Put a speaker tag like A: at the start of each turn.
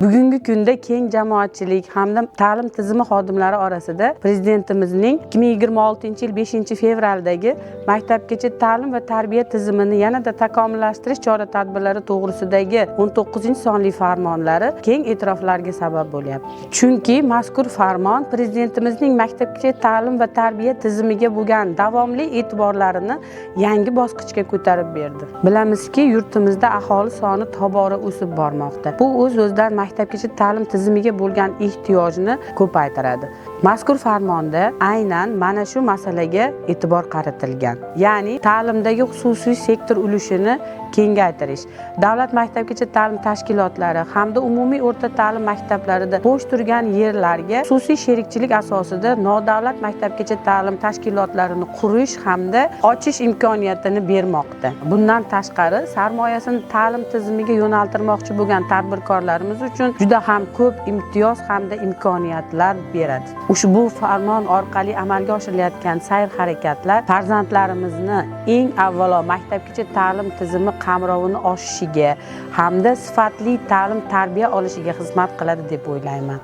A: Bugungi kunda keng jamoatchilik hamda ta'lim tizimi xodimlari orasida Prezidentimizning 2026-yil 5-fevraldagi maktabgacha ta'lim va tarbiya tizimini yanada takomillashtirish chora-tadbirlari to'g'risidagi 19-sonli farmonlari keng e'tiroflarga sabab bo'lyapti. Chunki mazkur farmon Prezidentimizning maktabgacha ta'lim va tarbiya tizimiga bo'lgan davomli e'tiborlarini yangi bosqichga ko'tarib berdi. Bilamizki, yurtimizda aholi soni tobora o'sib bormoqda. Bu o'z-o'zidan maktabgacha ta'lim tizimiga bo'lgan ehtiyojni ko'paytiradi. Mazkur farmonda aynan mana shu masalaga e'tibor qaratilgan. Ya'ni ta'limdagi xususiy sektor ulushini kengaytirish, davlat maktabgacha ta'lim tashkilotlari hamda umumiy o'rta ta'lim maktablarida bo'sh turgan yerlarga xususiy sherikchilik asosida nodavlat maktabgacha ta'lim tashkilotlarini qurish hamda ochish imkoniyatini bermoqda. Bundan tashqari, sarmoyasini ta'lim tizimiga yo'naltirmoqchi bo'lgan tadbirkorlarimiz uchun juda ham ko'p imtiyoz hamda imkoniyatlar beradi. Ushbu farmon orqali amalga oshirilayotgan sa'y-harakatlar farzandlarimizni eng avvalo maktabgacha ta'lim tizimi qamrovini oshishiga hamda sifatli ta'lim tarbiya olishiga xizmat qiladi deb o'ylayman.